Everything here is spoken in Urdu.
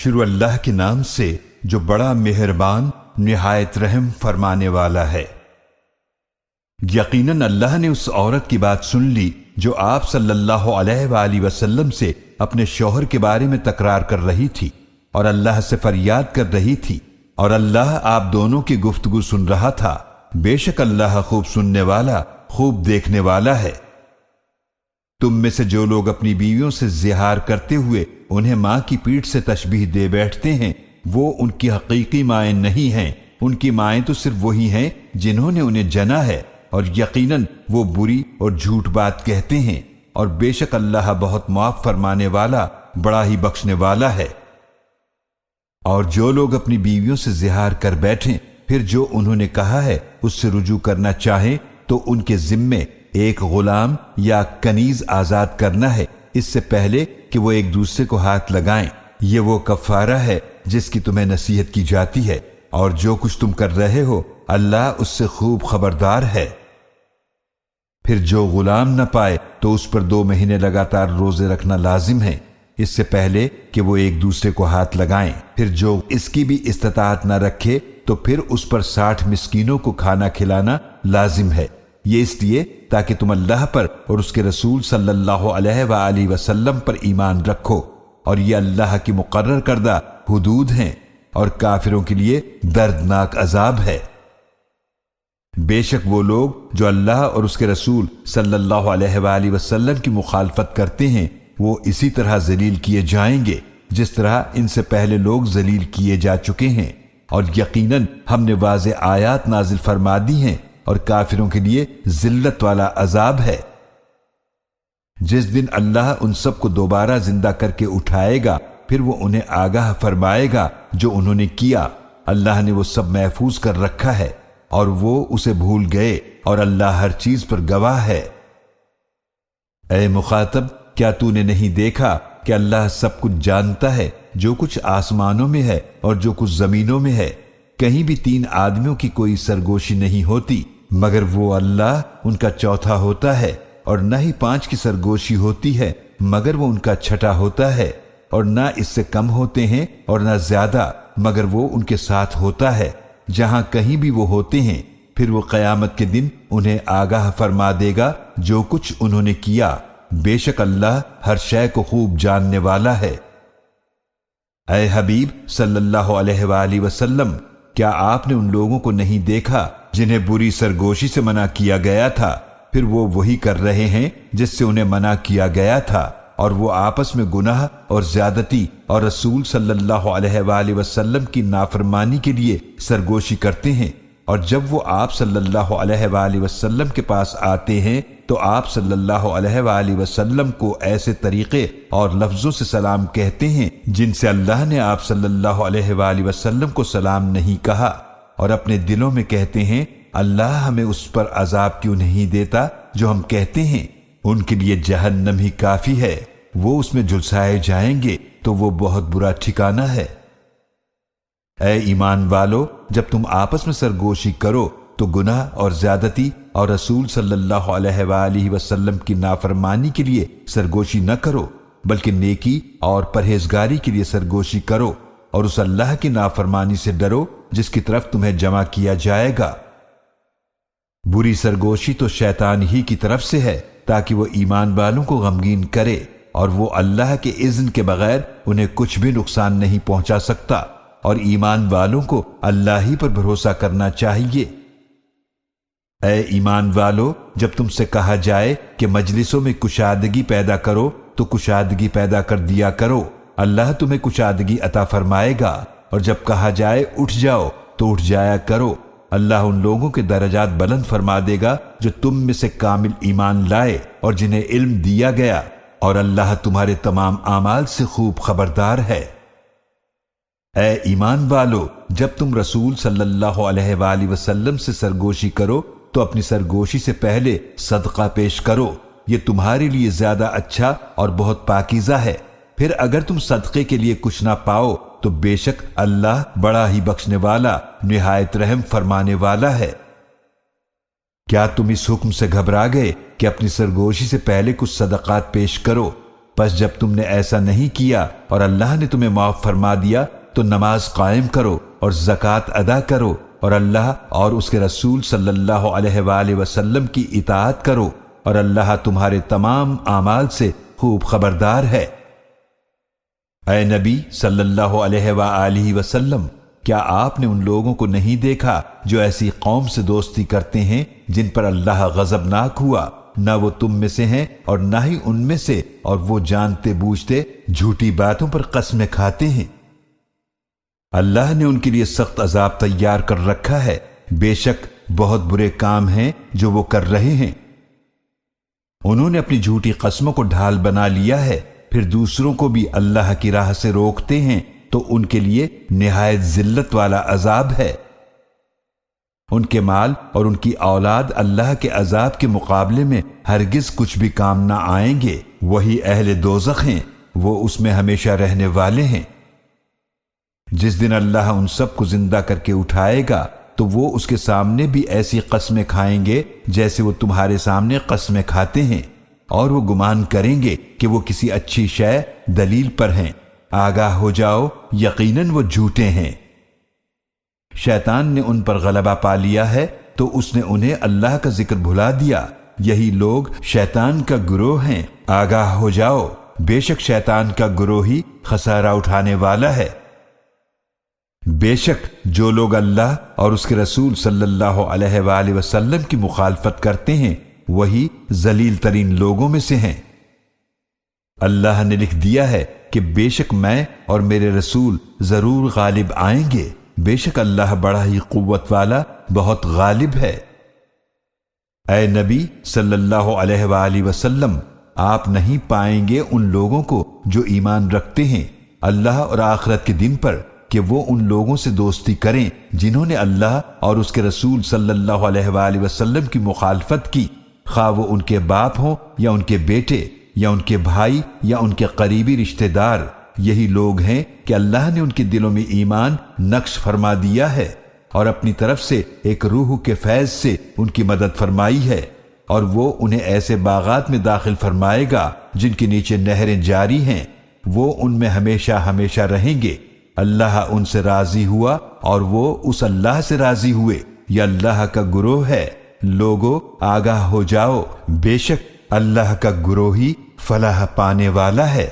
شروع اللہ کے نام سے جو بڑا مہربان نہایت رحم فرمانے والا ہے۔ یقیناً اللہ نے اس عورت کی بات سن لی جو آپ صلی اللہ علیہ وآلہ وسلم سے اپنے شوہر کے بارے میں تکرار کر رہی تھی اور اللہ سے فریاد کر رہی تھی، اور اللہ آپ دونوں کی گفتگو سن رہا تھا۔ بے شک اللہ خوب سننے والا، خوب دیکھنے والا ہے۔ تم میں سے جو لوگ اپنی بیویوں سے زہار کرتے ہوئے انہیں ماں کی پیٹھ سے تشبیہ دے بیٹھتے ہیں، وہ ان کی حقیقی مائیں نہیں ہیں، ان کی مائیں تو صرف وہی ہیں جنہوں نے انہیں جنا ہے، اور یقیناً وہ بری اور جھوٹ بات کہتے ہیں، اور بے شک اللہ بہت معاف فرمانے والا، بڑا ہی بخشنے والا ہے۔ اور جو لوگ اپنی بیویوں سے زہار کر بیٹھیں، پھر جو انہوں نے کہا ہے اس سے رجوع کرنا چاہیں تو ان کے ذمے ایک غلام یا کنیز آزاد کرنا ہے، اس سے پہلے کہ وہ ایک دوسرے کو ہاتھ لگائیں۔ یہ وہ کفارہ ہے جس کی تمہیں نصیحت کی جاتی ہے، اور جو کچھ تم کر رہے ہو اللہ اس سے خوب خبردار ہے۔ پھر جو غلام نہ پائے تو اس پر 2 مہینے لگاتار روزے رکھنا لازم ہے، اس سے پہلے کہ وہ ایک دوسرے کو ہاتھ لگائیں۔ پھر جو اس کی بھی استطاعت نہ رکھے تو پھر اس پر 60 مسکینوں کو کھانا کھلانا لازم ہے، یہ اس لیے تاکہ تم اللہ پر اور اس کے رسول صلی اللہ علیہ وآلہ وسلم پر ایمان رکھو، اور یہ اللہ کی مقرر کردہ حدود ہیں، اور کافروں کے لیے دردناک عذاب ہے۔ بے شک وہ لوگ جو اللہ اور اس کے رسول صلی اللہ علیہ وآلہ وسلم کی مخالفت کرتے ہیں وہ اسی طرح ذلیل کیے جائیں گے جس طرح ان سے پہلے لوگ ذلیل کیے جا چکے ہیں، اور یقیناً ہم نے واضح آیات نازل فرما دی ہیں، اور کافروں کے لیے ذلت والا عذاب ہے۔ جس دن اللہ ان سب کو دوبارہ زندہ کر کے اٹھائے گا پھر وہ انہیں آگاہ فرمائے گا جو انہوں نے کیا، اللہ نے وہ سب محفوظ کر رکھا ہے اور وہ اسے بھول گئے، اور اللہ ہر چیز پر گواہ ہے۔ اے مخاطب، کیا تو نے نہیں دیکھا کہ اللہ سب کچھ جانتا ہے، جو کچھ آسمانوں میں ہے اور جو کچھ زمینوں میں ہے؟ کہیں بھی 3 آدمیوں کی کوئی سرگوشی نہیں ہوتی مگر وہ اللہ ان کا چوتھا ہوتا ہے، اور نہ ہی 5 کی سرگوشی ہوتی ہے مگر وہ ان کا چھٹا ہوتا ہے، اور نہ اس سے کم ہوتے ہیں اور نہ زیادہ مگر وہ ان کے ساتھ ہوتا ہے، جہاں کہیں بھی وہ ہوتے ہیں۔ پھر وہ قیامت کے دن انہیں آگاہ فرما دے گا جو کچھ انہوں نے کیا، بے شک اللہ ہر شے کو خوب جاننے والا ہے۔ اے حبیب صلی اللہ علیہ وآلہ وسلم، کیا آپ نے ان لوگوں کو نہیں دیکھا جنہیں بری سرگوشی سے منع کیا گیا تھا، پھر وہ وہی کر رہے ہیں جس سے انہیں منع کیا گیا تھا، اور وہ آپس میں گناہ اور زیادتی اور رسول صلی اللہ علیہ وآلہ وسلم کی نافرمانی کے لیے سرگوشی کرتے ہیں، اور جب وہ آپ صلی اللہ علیہ وآلہ وسلم کے پاس آتے ہیں تو آپ صلی اللہ علیہ وآلہ وسلم کو ایسے طریقے اور لفظوں سے سلام کہتے ہیں جن سے اللہ نے آپ صلی اللہ علیہ وآلہ وسلم کو سلام نہیں کہا، اور اپنے دلوں میں کہتے ہیں اللہ ہمیں اس پر عذاب کیوں نہیں دیتا جو ہم کہتے ہیں۔ ان کے لیے جہنم ہی کافی ہے، وہ اس میں جھلسائے جائیں گے تو وہ بہت برا ٹھکانہ ہے۔ اے ایمان والو، جب تم آپس میں سرگوشی کرو تو گناہ اور زیادتی اور رسول صلی اللہ علیہ وآلہ وسلم کی نافرمانی کے لیے سرگوشی نہ کرو، بلکہ نیکی اور پرہیزگاری کے لیے سرگوشی کرو، اور اس اللہ کی نافرمانی سے ڈرو جس کی طرف تمہیں جمع کیا جائے گا۔ بری سرگوشی تو شیطان ہی کی طرف سے ہے تاکہ وہ ایمان والوں کو غمگین کرے، اور وہ اللہ کے اذن کے بغیر انہیں کچھ بھی نقصان نہیں پہنچا سکتا، اور ایمان والوں کو اللہ ہی پر بھروسہ کرنا چاہیے۔ اے ایمان والو، جب تم سے کہا جائے کہ مجلسوں میں کشادگی پیدا کرو تو کشادگی پیدا کر دیا کرو، اللہ تمہیں کشادگی عطا فرمائے گا، اور جب کہا جائے اٹھ جاؤ تو اٹھ جایا کرو، اللہ ان لوگوں کے درجات بلند فرما دے گا جو تم میں سے کامل ایمان لائے اور جنہیں علم دیا گیا، اور اللہ تمہارے تمام اعمال سے خوب خبردار ہے۔ اے ایمان والو، جب تم رسول صلی اللہ علیہ وآلہ وسلم سے سرگوشی کرو تو اپنی سرگوشی سے پہلے صدقہ پیش کرو، یہ تمہارے لیے زیادہ اچھا اور بہت پاکیزہ ہے۔ پھر اگر تم صدقے کے لیے کچھ نہ پاؤ تو بے شک اللہ بڑا ہی بخشنے والا، نہایت رحم فرمانے والا ہے۔ کیا تم اس حکم سے گھبرا گئے کہ اپنی سرگوشی سے پہلے کچھ صدقات پیش کرو؟ بس جب تم نے ایسا نہیں کیا اور اللہ نے تمہیں معاف فرما دیا تو نماز قائم کرو اور زکوٰۃ ادا کرو اور اللہ اور اس کے رسول صلی اللہ علیہ وآلہ وسلم کی اطاعت کرو، اور اللہ تمہارے تمام اعمال سے خوب خبردار ہے۔ اے نبی صلی اللہ علیہ وآلہ وسلم، کیا آپ نے ان لوگوں کو نہیں دیکھا جو ایسی قوم سے دوستی کرتے ہیں جن پر اللہ غضبناک ہوا؟ نہ وہ تم میں سے ہیں اور نہ ہی ان میں سے، اور وہ جانتے بوجھتے جھوٹی باتوں پر قسمیں کھاتے ہیں۔ اللہ نے ان کے لیے سخت عذاب تیار کر رکھا ہے، بے شک بہت برے کام ہیں جو وہ کر رہے ہیں۔ انہوں نے اپنی جھوٹی قسموں کو ڈھال بنا لیا ہے، پھر دوسروں کو بھی اللہ کی راہ سے روکتے ہیں تو ان کے لیے نہایت ذلت والا عذاب ہے۔ ان کے مال اور ان کی اولاد اللہ کے عذاب کے مقابلے میں ہرگز کچھ بھی کام نہ آئیں گے، وہی اہل دوزخ ہیں، وہ اس میں ہمیشہ رہنے والے ہیں۔ جس دن اللہ ان سب کو زندہ کر کے اٹھائے گا تو وہ اس کے سامنے بھی ایسی قسمیں کھائیں گے جیسے وہ تمہارے سامنے قسمیں کھاتے ہیں، اور وہ گمان کریں گے کہ وہ کسی اچھی شے دلیل پر ہیں۔ آگاہ ہو جاؤ، یقیناً وہ جھوٹے ہیں۔ شیطان نے ان پر غلبہ پا لیا ہے تو اس نے انہیں اللہ کا ذکر بھلا دیا، یہی لوگ شیطان کا گروہ ہیں۔ آگاہ ہو جاؤ، بے شک شیطان کا گروہ ہی خسارہ اٹھانے والا ہے۔ بے شک جو لوگ اللہ اور اس کے رسول صلی اللہ علیہ وآلہ وسلم کی مخالفت کرتے ہیں وہی ذلیل ترین لوگوں میں سے ہیں۔ اللہ نے لکھ دیا ہے کہ بے شک میں اور میرے رسول ضرور غالب آئیں گے، بے شک اللہ بڑا ہی قوت والا بہت غالب ہے۔ اے نبی صلی اللہ علیہ وآلہ وسلم، آپ نہیں پائیں گے ان لوگوں کو جو ایمان رکھتے ہیں اللہ اور آخرت کے دن پر کہ وہ ان لوگوں سے دوستی کریں جنہوں نے اللہ اور اس کے رسول صلی اللہ علیہ وآلہ وسلم کی مخالفت کی، خواہ وہ ان کے باپ ہوں یا ان کے بیٹے یا ان کے بھائی یا ان کے قریبی رشتہ دار۔ یہی لوگ ہیں کہ اللہ نے ان کے دلوں میں ایمان نقش فرما دیا ہے اور اپنی طرف سے ایک روح کے فیض سے ان کی مدد فرمائی ہے، اور وہ انہیں ایسے باغات میں داخل فرمائے گا جن کے نیچے نہریں جاری ہیں، وہ ان میں ہمیشہ ہمیشہ رہیں گے۔ اللہ ان سے راضی ہوا اور وہ اس اللہ سے راضی ہوئے، یہ اللہ کا گروہ ہے۔ لوگو آگاہ ہو جاؤ، بے شک اللہ کا گروہ ہی فلاح پانے والا ہے۔